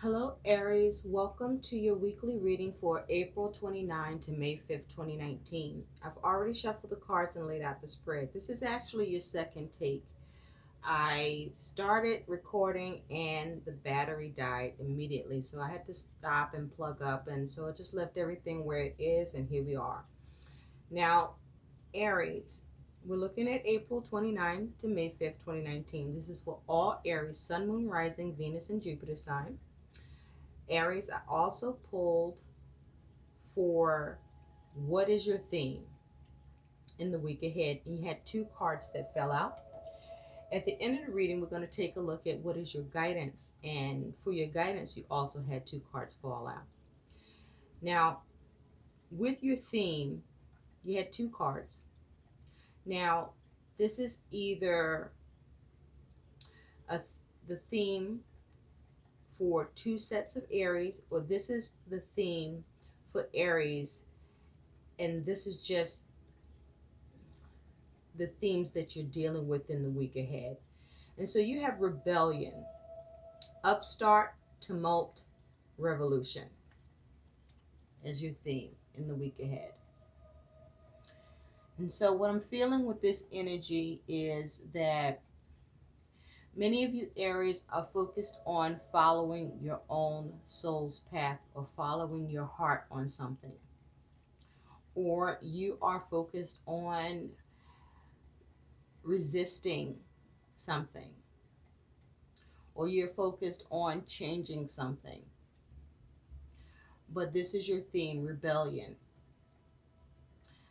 Hello, Aries. Welcome to your weekly reading for April 29 to May 5th, 2019. I've already shuffled the cards and laid out the spread. This is actually your second take. I started recording and the battery died immediately, so I had to stop and plug up, and so I just left everything where it is, and here we are. Now, Aries, we're looking at April 29 to May 5th, 2019. This is for all Aries, Sun, Moon, Rising, Venus, and Jupiter sign. Aries, I also pulled for what is your theme in the week ahead. And you had two cards that fell out. At the end of the reading, we're going to take a look at what is your guidance. And for your guidance, you also had two cards fall out. Now, with your theme, you had two cards. Now, this is either a, the theme for two sets of Aries, or this is the theme for Aries, and this is just the themes that you're dealing with in the week ahead. And so you have rebellion, upstart, tumult, revolution as your theme in the week ahead. And so what I'm feeling with this energy is that many of you Aries are focused on following your own soul's path or following your heart on something. Or you are focused on resisting something, or you're focused on changing something. But this is your theme, rebellion.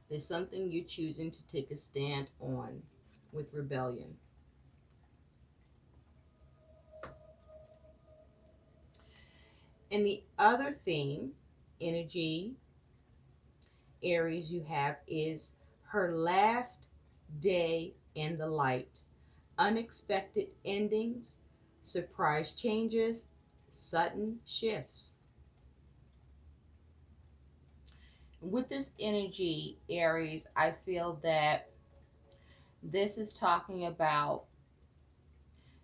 There's something you're choosing to take a stand on with rebellion. And the other theme, energy, Aries, you have is her last day in the light. Unexpected endings, surprise changes, sudden shifts. With this energy, Aries, I feel that this is talking about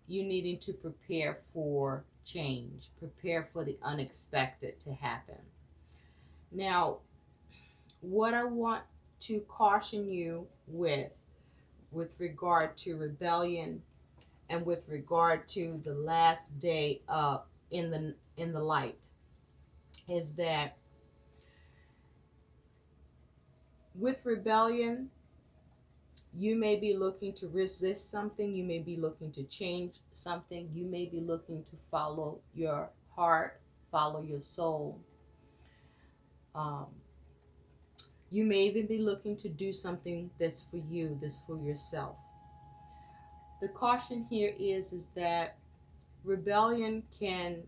you needing to prepare for change, prepare for the unexpected to happen. Now, what I want to caution you with regard to rebellion and with regard to the last day in the light, is that with rebellion, you may be looking to resist something, you may be looking to change something, you may be looking to follow your heart, follow your soul. Um, you may even be looking to do something that's for you, that's for yourself. The caution here is that rebellion can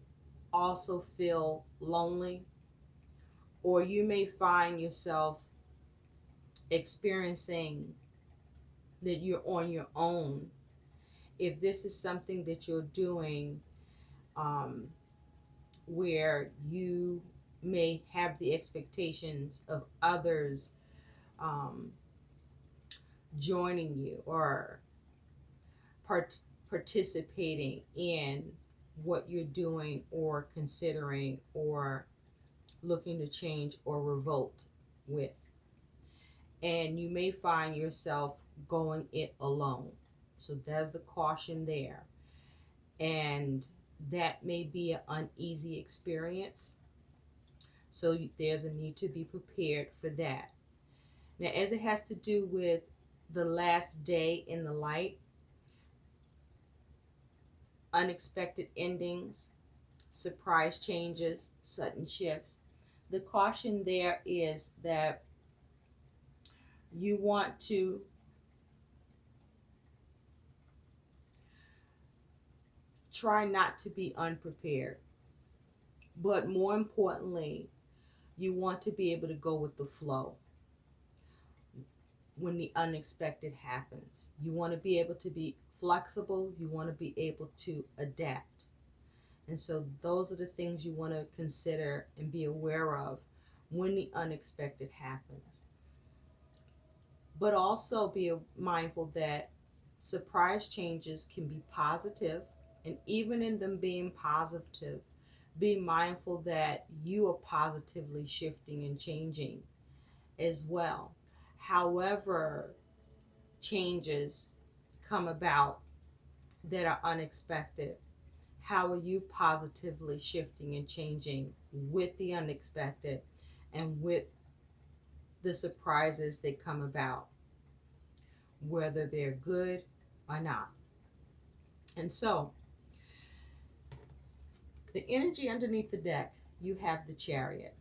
also feel lonely, or you may find yourself experiencing that you're on your own if this is something that you're doing, um, where you may have the expectations of others um, joining you or participating in what you're doing or considering or looking to change or revolt with. And you may find yourself going it alone. So there's the caution there. And that may be an uneasy experience. So there's a need to be prepared for that. Now, as it has to do with the last day in the light, unexpected endings, surprise changes, sudden shifts, the caution there is that you want to try not to be unprepared. But more importantly, you want to be able to go with the flow when the unexpected happens. You want to be able to be flexible, you want to be able to adapt. And so those are the things you want to consider and be aware of when the unexpected happens. But also be mindful that surprise changes can be positive, and even in them being positive, Be mindful that you are positively shifting and changing as well. However, changes come about that are unexpected, how are you positively shifting and changing with the unexpected and with the surprises that come about, whether they're good or not? And so, the energy underneath the deck, you have the Chariot.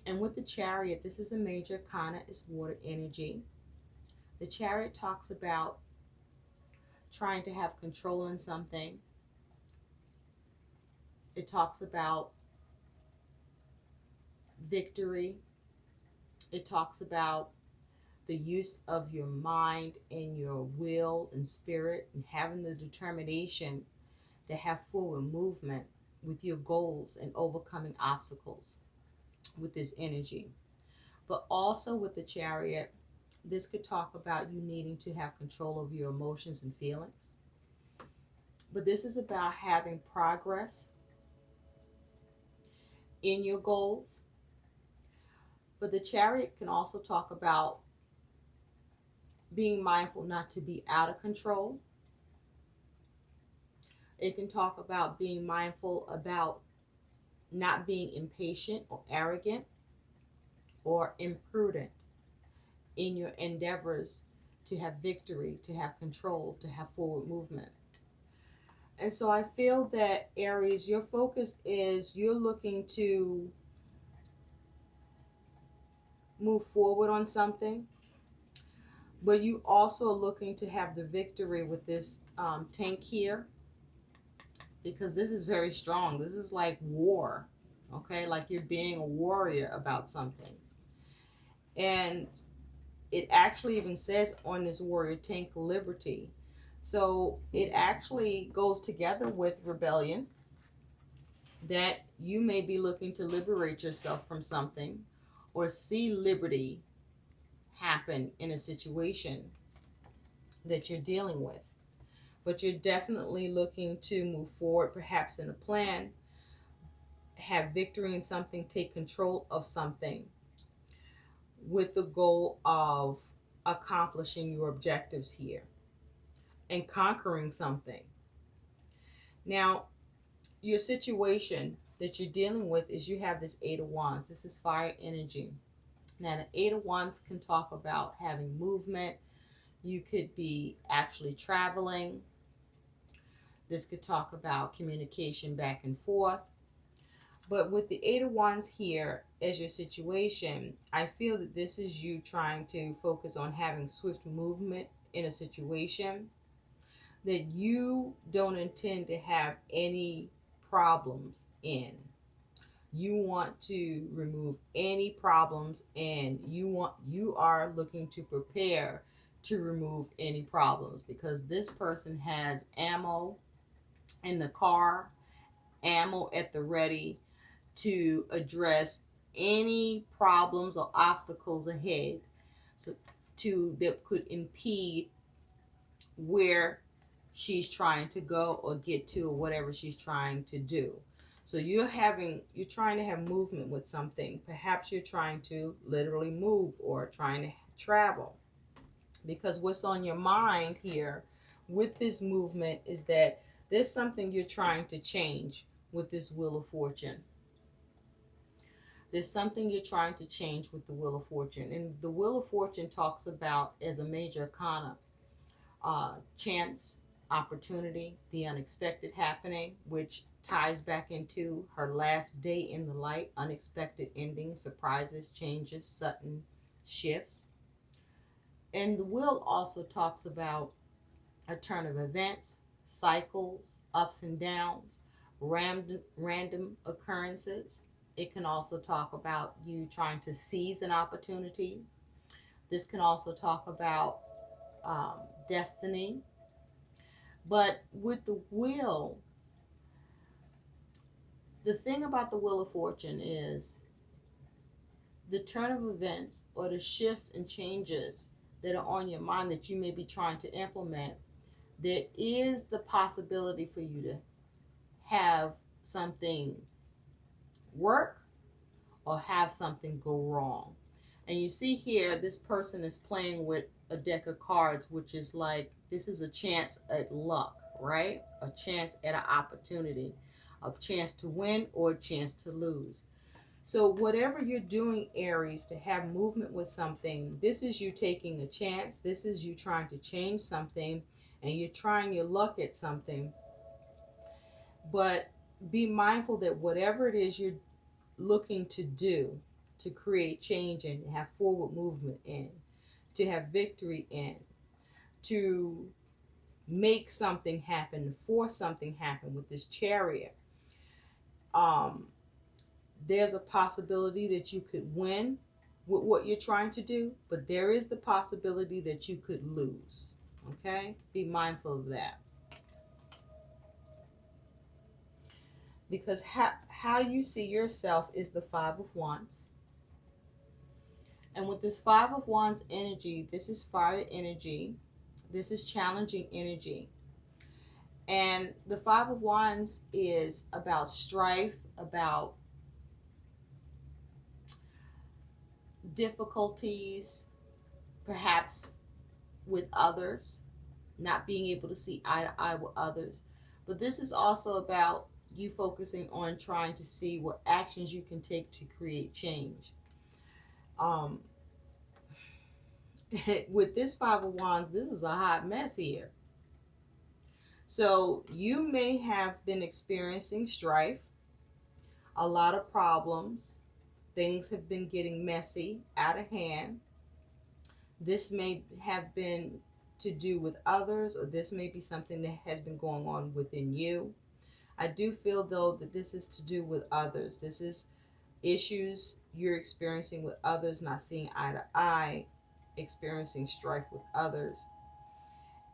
And with the Chariot, this is a major arcana, it's water energy. The Chariot talks about trying to have control in something. It talks about victory. It talks about the use of your mind and your will and spirit and having the determination to have forward movement with your goals and overcoming obstacles with this energy. But also with the Chariot, this could talk about you needing to have control over your emotions and feelings. But this is about having progress in your goals. But the Chariot can also talk about being mindful not to be out of control. It can talk about being mindful about not being impatient or arrogant or imprudent in your endeavors to have victory, to have control, to have forward movement. And so I feel that Aries, your focus is you're looking to move forward on something, but you also are looking to have the victory with this tank here, because this is very strong. This is like war, okay? Like you're being a warrior about something. And it actually even says on this warrior tank liberty. So it actually goes together with rebellion, that you may be looking to liberate yourself from something or see liberty happen in a situation that you're dealing with. But you're definitely looking to move forward, perhaps in a plan, have victory in something, take control of something with the goal of accomplishing your objectives here and conquering something. Now, your situation that you're dealing with is you have this Eight of Wands. This is fire energy. Now, the Eight of Wands can talk about having movement. You could be actually traveling. This could talk about communication back and forth. But with the Eight of Wands here as your situation, I feel that this is you trying to focus on having swift movement in a situation that you don't intend to have any problems in. You want to remove any problems, and you are looking to prepare to remove any problems, because this person has ammo in the car, ammo at the ready to address any problems or obstacles ahead, so to that could impede where she's trying to go or get to, or whatever she's trying to do. So you're trying to have movement with something. Perhaps you're trying to literally move or trying to travel, because what's on your mind here with this movement is that there's something you're trying to change with this Wheel of Fortune. There's something you're trying to change with the Wheel of Fortune. And the Wheel of Fortune talks about, as a major arcana, chance, opportunity, the unexpected happening, which ties back into her last day in the light, unexpected endings, surprises, changes, sudden shifts. And the wheel also talks about a turn of events, cycles, ups and downs, random occurrences. It can also talk about you trying to seize an opportunity. This can also talk about destiny. But with the wheel, the thing about the Wheel of Fortune is the turn of events or the shifts and changes that are on your mind that you may be trying to implement. There is the possibility for you to have something work or have something go wrong. And you see here, this person is playing with a deck of cards, which is like, this is a chance at luck, right? A chance at an opportunity, a chance to win or a chance to lose. So whatever you're doing, Aries, to have movement with something, this is you taking a chance. This is you trying to change something, and you're trying your luck at something. But be mindful that whatever it is you're looking to do, to create change in, have forward movement in, to have victory in, to make something happen, to force something happen with this chariot, um, there's a possibility that you could win with what you're trying to do, but there is the possibility that you could lose. Okay? Be mindful of that. Because how you see yourself is the Five of Wands. And with this Five of Wands energy, this is fire energy. This is challenging energy. And the Five of Wands is about strife, about difficulties, perhaps with others, not being able to see eye to eye with others. But this is also about you focusing on trying to see what actions you can take to create change. Um, with this Five of Wands, this is a hot mess here. So you may have been experiencing strife, a lot of problems. Things have been getting messy, out of hand. This may have been to do with others, or this may be something that has been going on within you. I do feel, though, that this is to do with others. This is issues you're experiencing with others, not seeing eye to eye, experiencing strife with others.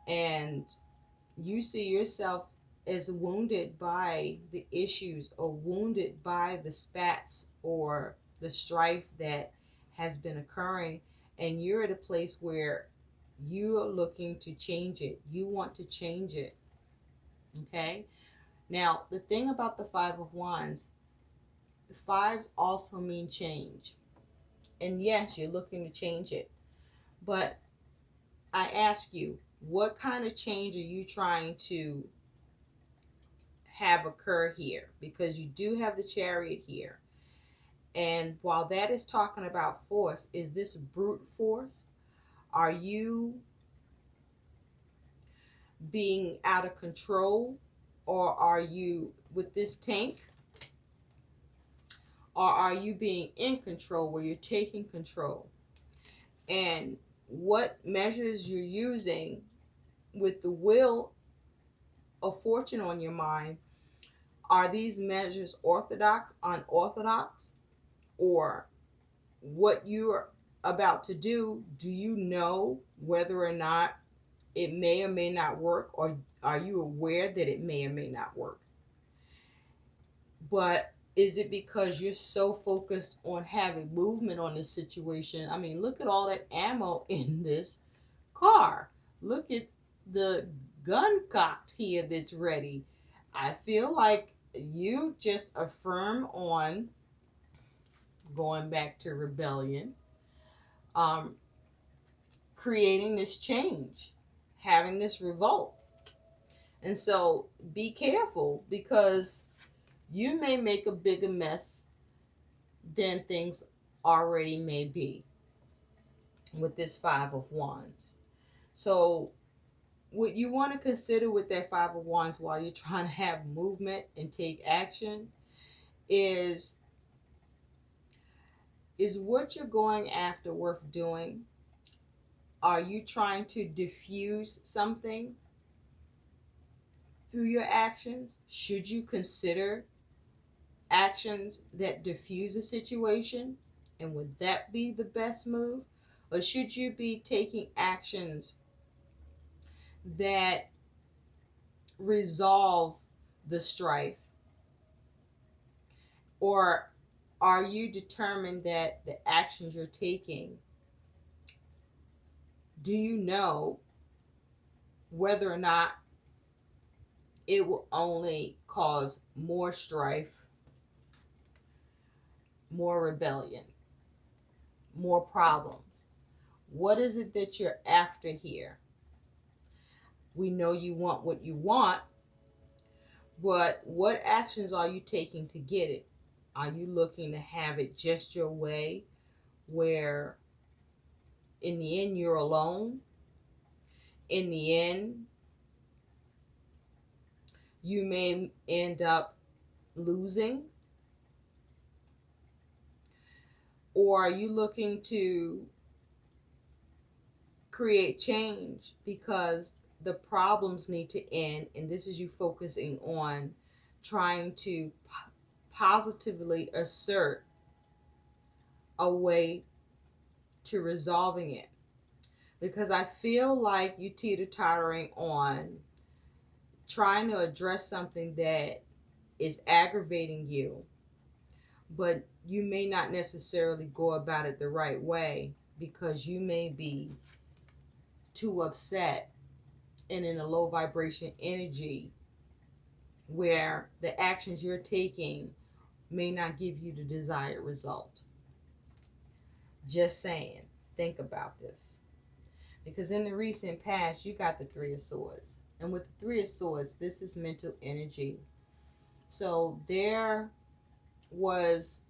And you see yourself as wounded by the issues, or wounded by the spats or the strife that has been occurring, and you're at a place where you are looking to change it. You want to change it. Okay? Now, the thing about the Five of Wands, the fives also mean change. And yes, you're looking to change it. But I ask you, what kind of change are you trying to have occur here? Because you do have the Chariot here. And while that is talking about force, is this brute force? Are you being out of control? Or are you, with this tank, or are you being in control where you're taking control? And what measures you're using with the wheel of fortune on your mind, are these measures orthodox, unorthodox? Or what you're about to do you know whether or not it may or may not work, or are you aware that it may or may not work? But is it because you're so focused on having movement on this situation? I mean, look at all that ammo in this car. Look at the gun cocked here that's ready. I feel like you just affirm on going back to rebellion, um, creating this change, having this revolt. And so be careful, because you may make a bigger mess than things already may be with this Five of Wands. So what you want to consider with that Five of Wands while you're trying to have movement and take action is what you're going after worth doing? Are you trying to diffuse something through your actions? Should you consider actions that diffuse a situation? And would that be the best move? Or should you be taking actions that resolve the strife? Or are you determined that the actions you're taking, do you know whether or not it will only cause more strife more rebellion, more problems. What is it that you're after here? We know you want what you want, but what actions are you taking to get it? Are you looking to have it just your way, where in the end you're alone? In the end, you may end up losing? Or are you looking to create change because the problems need to end, and this is you focusing on trying to positively assert a way to resolving it? Because I feel like you teeter-tottering on trying to address something that is aggravating you, but you may not necessarily go about it the right way because you may be too upset and in a low vibration energy where the actions you're taking may not give you the desired result. Just saying, think about this. Because in the recent past, you got the Three of Swords. And with the Three of Swords, this is mental energy. So there was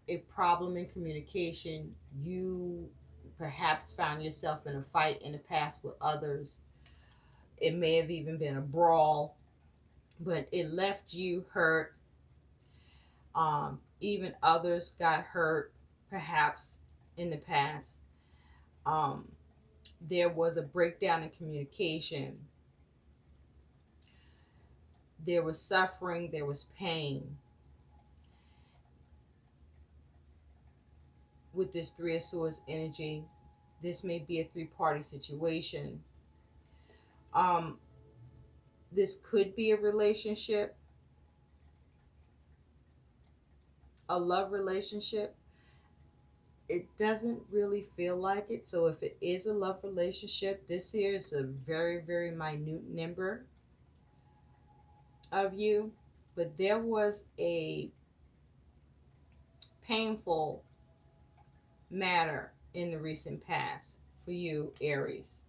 a problem in communication. You perhaps found yourself in a fight in the past with others. It may have even been a brawl, but it left you hurt. Even others got hurt, perhaps in the past. Um, there was a breakdown in communication. There was suffering, there was pain. With this Three of Swords energy, this may be a three-party situation. Um, this could be a relationship, a love relationship. It doesn't really feel like it. So if it is a love relationship, this here is a very, very minute number of you. But there was a painful matter in the recent past for you, Aries,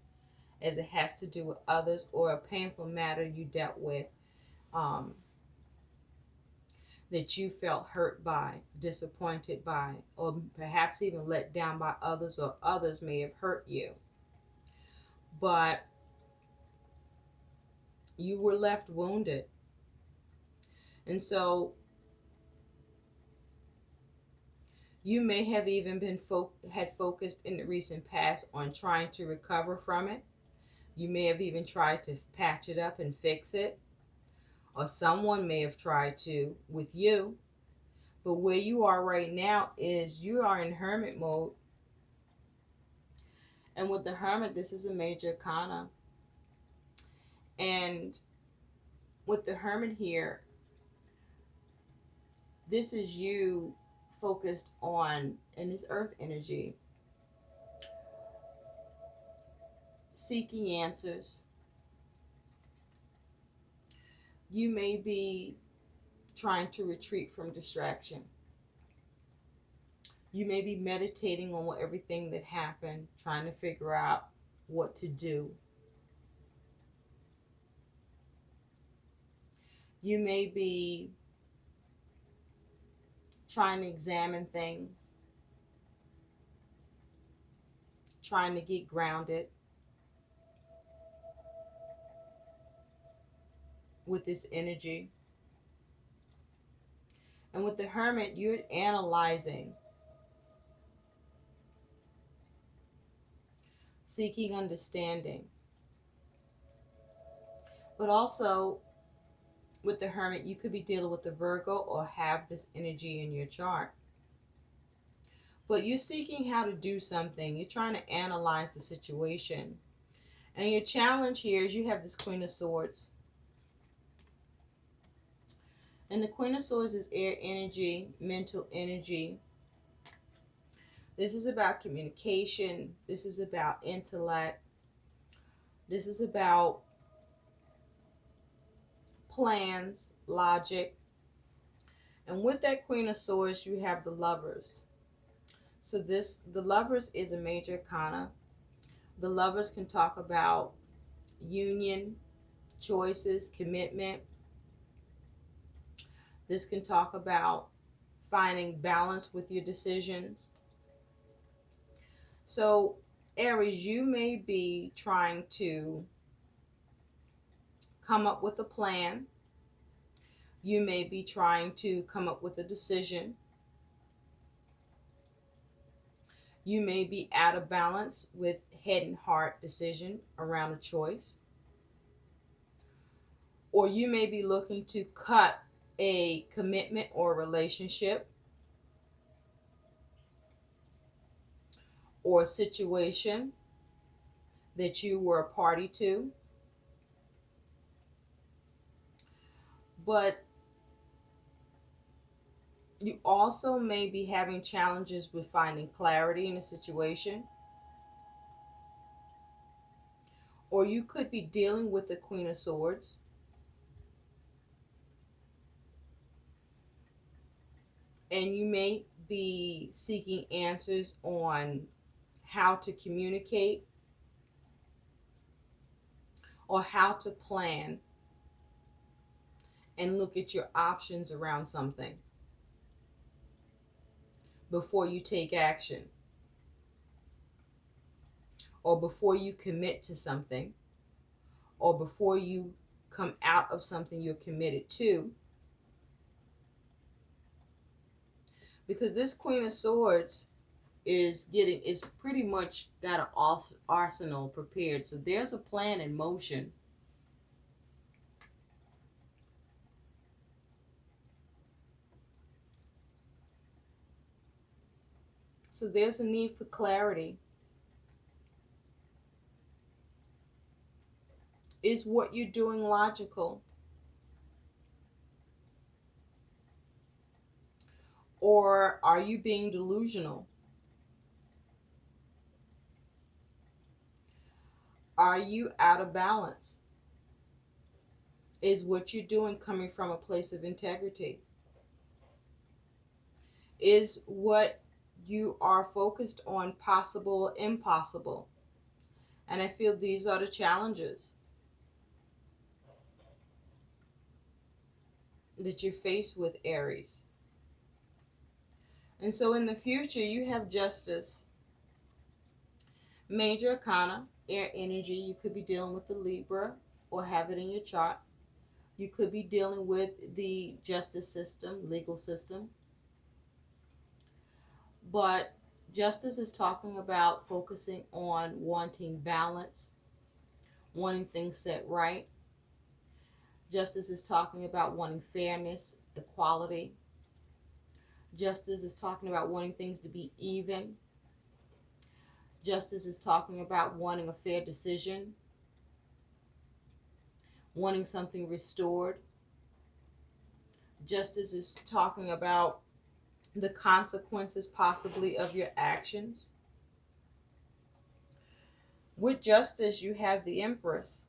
as it has to do with others, or a painful matter you dealt with, um, that you felt hurt by, disappointed by, or perhaps even let down by others, or others may have hurt you. But you were left wounded. And so you may have even been had focused in the recent past on trying to recover from it. You may have even tried to patch it up and fix it, or someone may have tried to with you. But where you are right now is you are in hermit mode. And with the hermit, this is a major arcana. And with the hermit here, this is you focused on, in this earth energy, seeking answers. You may be trying to retreat from distraction. You may be meditating on everything that happened, trying to figure out what to do. You may be trying to examine things, trying to get grounded with this energy. And with the hermit, you're analyzing, seeking understanding. But also, with the hermit, you could be dealing with the Virgo or have this energy in your chart. But you're seeking how to do something. You're trying to analyze the situation. And your challenge here is you have this Queen of Swords. And the Queen of Swords is air energy, mental energy. This is about communication. This is about intellect. This is about plans, logic. And with that Queen of Swords, you have the Lovers. So the Lovers is a major arcana. The Lovers can talk about union, choices, commitment. This can talk about finding balance with your decisions. So, Aries, you may be trying to come up with a plan. You may be trying to come up with a decision. You may be out of balance with head and heart decision around a choice. Or you may be looking to cut a commitment or relationship or a situation that you were a party to. But you also may be having challenges with finding clarity in a situation. Or you could be dealing with the Queen of Swords. And you may be seeking answers on how to communicate or how to plan and look at your options around something before you take action or before you commit to something or before you come out of something you're committed to. Because this Queen of Swords is pretty much got an arsenal prepared. So there's a plan in motion. So there's a need for clarity. Is what you're doing logical? Or are you being delusional? Are you out of balance? Is what you're doing coming from a place of integrity? Is what you are focused on possible or impossible? And I feel these are the challenges that you face with Aries. And so in the future, you have Justice, Major Arcana, air energy. You could be dealing with the Libra or have it in your chart. You could be dealing with the justice system, legal system. But Justice is talking about focusing on wanting balance, wanting things set right. Justice is talking about wanting fairness, equality. Justice is talking about wanting things to be even. Justice is talking about wanting a fair decision, wanting something restored. Justice is talking about the consequences possibly of your actions. With Justice, you have the Empress.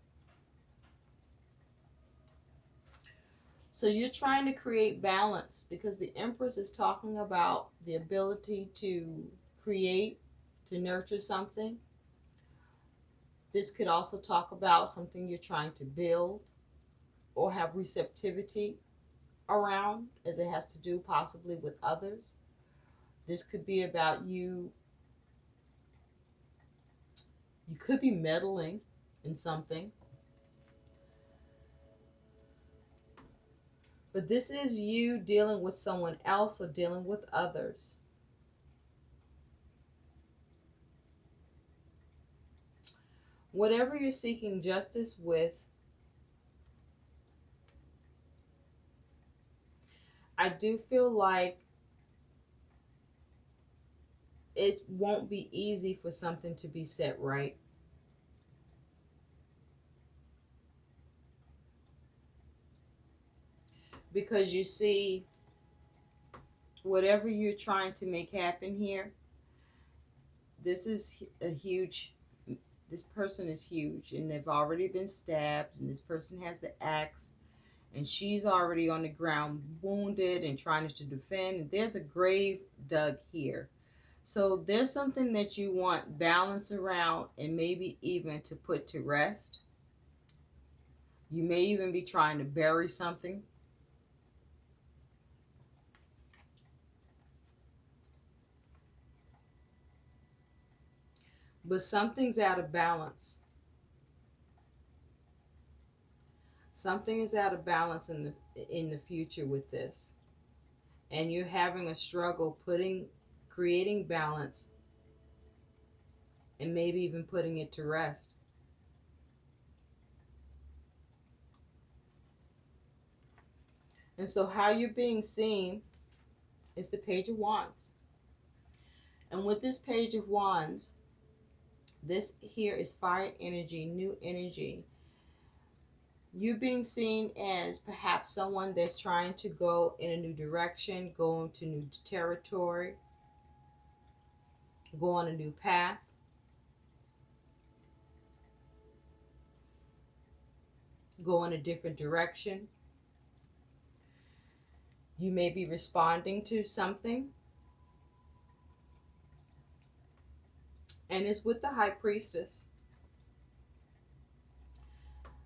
So you're trying to create balance because the Empress is talking about the ability to create, to nurture something. This could also talk about something you're trying to build or have receptivity around, as it has to do possibly with others. This could be about you could be meddling in something. But this is you dealing with someone else or dealing with others. Whatever you're seeking justice with, I do feel like it won't be easy for something to be set right. Because you see, whatever you're trying to make happen here, this is a huge, this person is huge and they've already been stabbed and this person has the axe and she's already on the ground wounded and trying to defend. There's a grave dug here. So there's something that you want balance around and maybe even to put to rest. You may even be trying to bury something. But something's out of balance. Something is out of balance in the future with this. And you're having a struggle creating balance and maybe even putting it to rest. And so how you're being seen is the Page of Wands. And with this Page of Wands, this here is fire energy, new energy. You being seen as perhaps someone that's trying to go in a new direction, go into new territory, go on a new path. Go in a different direction. You may be responding to something. And it's with the High Priestess.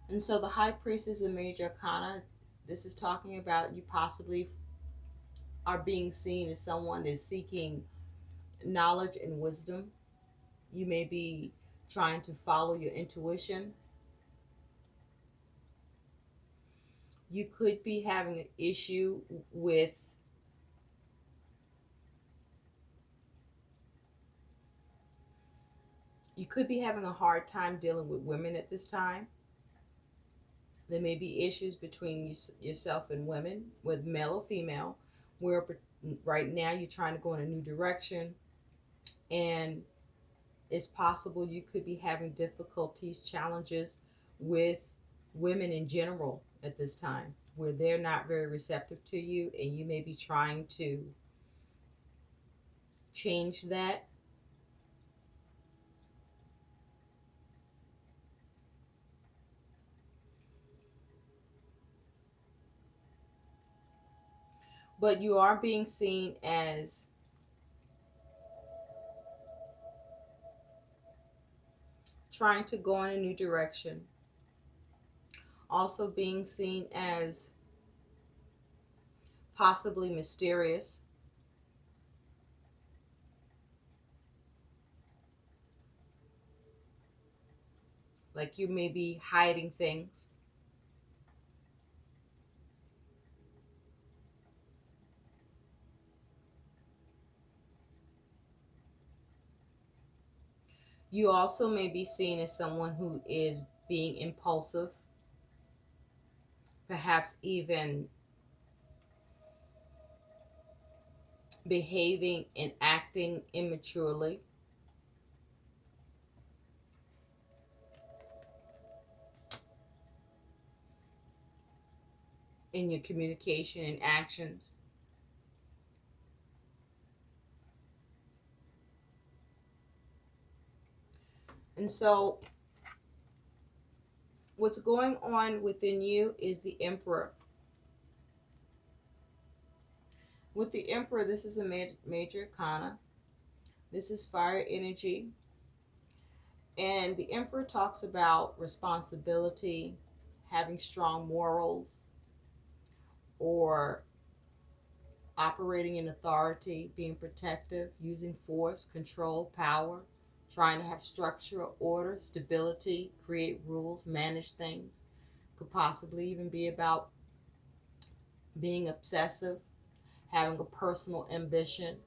And so the High Priestess is a major arcana. This is talking about you possibly are being seen as someone that's seeking knowledge and wisdom. You may be trying to follow your intuition. You could be having an issue with you could be having a hard time dealing with women at this time. There may be issues between yourself and women, with male or female, where right now you're trying to go in a new direction, and it's possible you could be having difficulties, challenges with women in general at this time, where they're not very receptive to you, and you may be trying to change that. But you are being seen as trying to go in a new direction. Also being seen as possibly mysterious. Like you may be hiding things. You also may be seen as someone who is being impulsive, perhaps even behaving and acting immaturely. In your communication and actions. And so what's going on within you is the Emperor. With the Emperor, this is a major arcana. This is fire energy. And the Emperor talks about responsibility, having strong morals, or operating in authority, being protective, using force, control, power, trying to have structure, order, stability, create rules, manage things. Could possibly even be about being obsessive, having a personal ambition.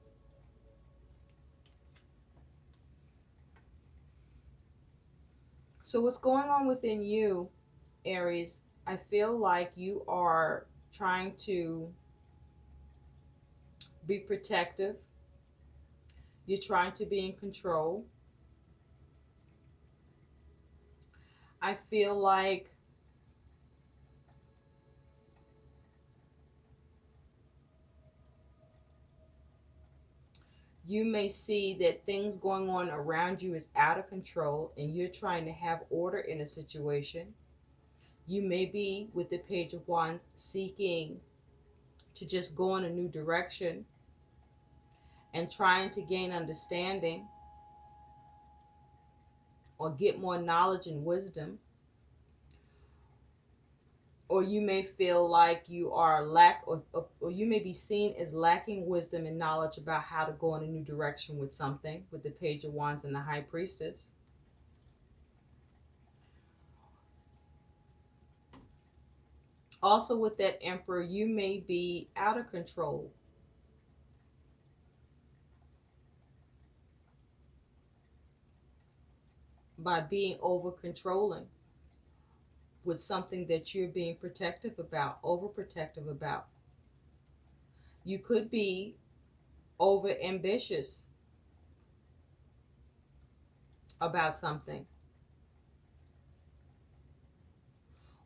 So what's going on within you, Aries? I feel like you are trying to be protective. You're trying to be in control. I feel like you may see that things going on around you is out of control and you're trying to have order in a situation. You may be, with the Page of Wands, seeking to just go in a new direction and trying to gain understanding or get more knowledge and wisdom. Or you may feel like you are or you may be seen as lacking wisdom and knowledge about how to go in a new direction with something, with the Page of Wands and the High Priestess. Also, with that Emperor, you may be out of control. By being over controlling with something that you're being protective about, overprotective about. You could be over ambitious about something,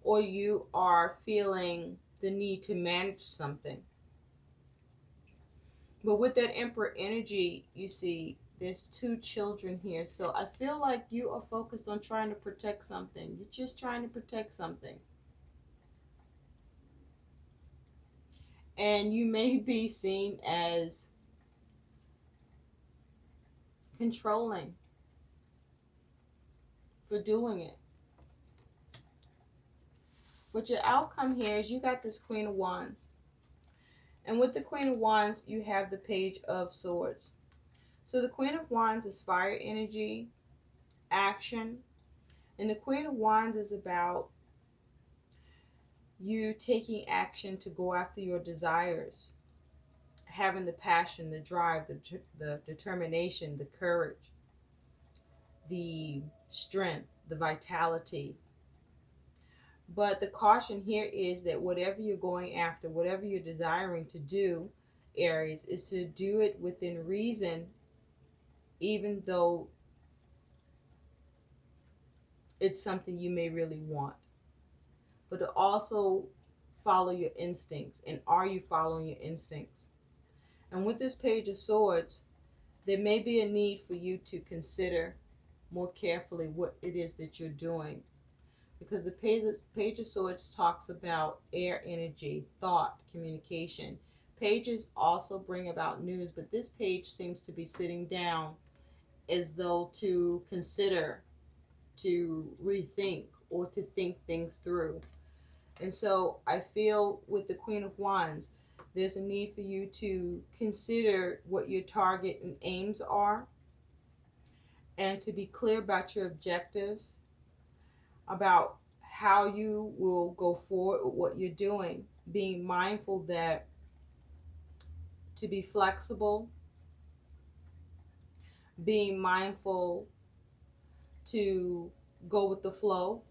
or you are feeling the need to manage something. But with that Emperor energy, you see there's two children here. So I feel like you are focused on trying to protect something. You're just trying to protect something. And you may be seen as controlling for doing it. But your outcome here is you got this Queen of Wands. And with the Queen of Wands, you have the Page of Swords. So the Queen of Wands is fire energy, action. And the Queen of Wands is about you taking action to go after your desires, having the passion, the drive, the determination, the courage, the strength, the vitality. But the caution here is that whatever you're going after, whatever you're desiring to do, Aries, is to do it within reason, even though it's something you may really want. But to also follow your instincts. And are you following your instincts? And with this Page of Swords, there may be a need for you to consider more carefully what it is that you're doing. Because the Page of Swords talks about air energy, thought, communication. Pages also bring about news, but this page seems to be sitting down as though to consider, to rethink, or to think things through. And so I feel with the Queen of Wands, there's a need for you to consider what your target and aims are, and to be clear about your objectives, about how you will go forward with what you're doing, being mindful that to be flexible, being mindful to go with the flow,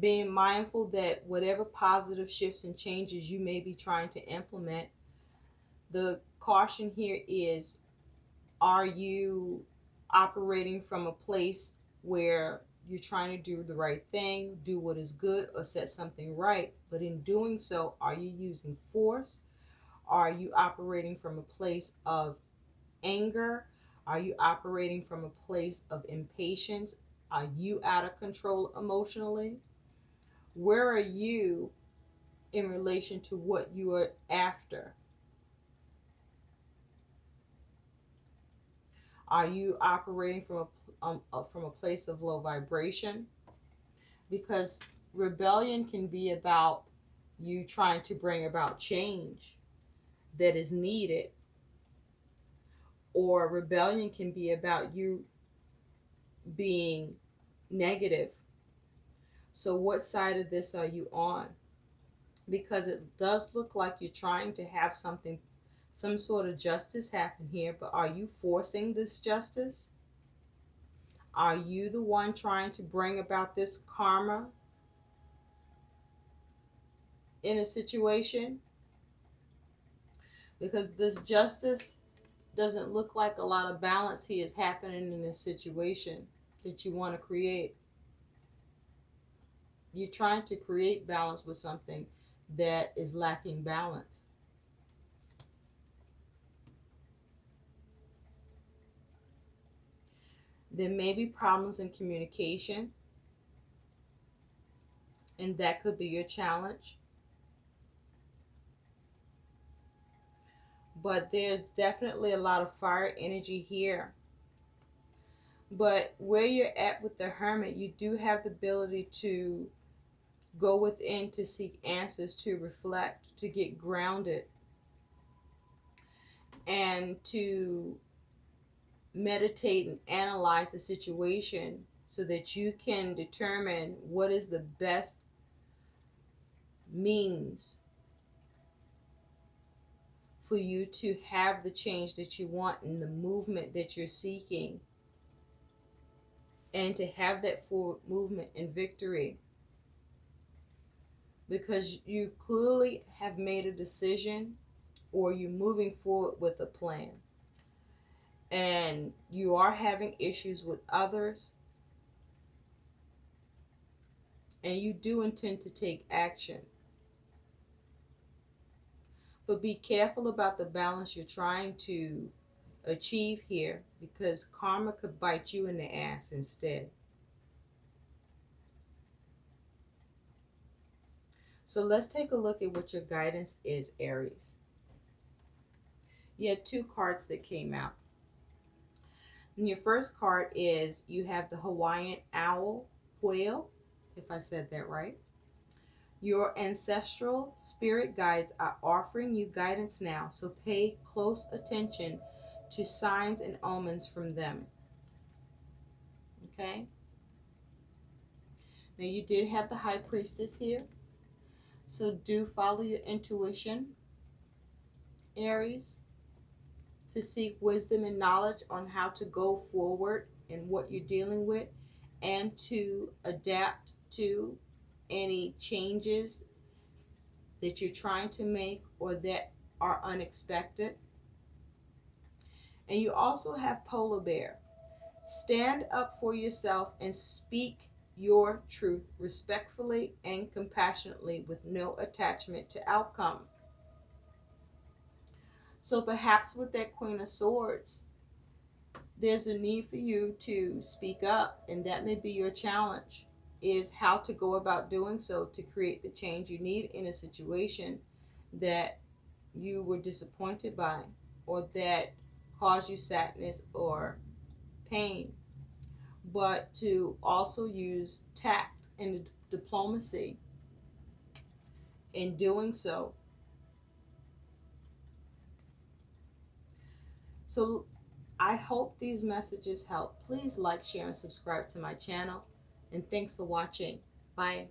being mindful that whatever positive shifts and changes you may be trying to implement, the caution here is, are you operating from a place where you're trying to do the right thing, do what is good, or set something right? But in doing so, are you using force? Are you operating from a place of anger? Are you operating from a place of impatience? Are you out of control emotionally? Where are you in relation to what you are after? Are you operating from a place of low vibration? Because rebellion can be about you trying to bring about change that is needed, or rebellion can be about you being negative. So what side of this are you on? Because it does look like you're trying to have something, some sort of justice happen here, but are you forcing this justice? Are you the one trying to bring about this karma in a situation? Because this justice doesn't look like a lot of balance here is happening in this situation that you want to create. You're trying to create balance with something that is lacking balance. There may be problems in communication. and that could be your challenge. But there's definitely a lot of fire energy here. But where you're at with the Hermit, you do have the ability to go within to seek answers, to reflect, to get grounded, and to meditate and analyze the situation so that you can determine what is the best means for you to have the change that you want and the movement that you're seeking, and to have that forward movement and victory, because you clearly have made a decision, or you're moving forward with a plan, and you are having issues with others, and you do intend to take action. But be careful about the balance you're trying to achieve here, because karma could bite you in the ass instead. So let's take a look at what your guidance is, Aries. You had two cards that came out. And your first card is, you have the Hawaiian owl whale, if I said that right. Your ancestral spirit guides are offering you guidance now, so pay close attention to signs and omens from them. Okay? Now, you did have the High Priestess here, so do follow your intuition, Aries, to seek wisdom and knowledge on how to go forward and what you're dealing with, and to adapt to any changes that you're trying to make or that are unexpected. And you also have Polar Bear. Stand up for yourself and speak your truth respectfully and compassionately with no attachment to outcome. So perhaps with that Queen of Swords, there's a need for you to speak up, and that may be your challenge, is how to go about doing so to create the change you need in a situation that you were disappointed by, or that caused you sadness or pain, but to also use tact and diplomacy in doing so. So I hope these messages help. Please like, share, and subscribe to my channel. And thanks for watching. Bye.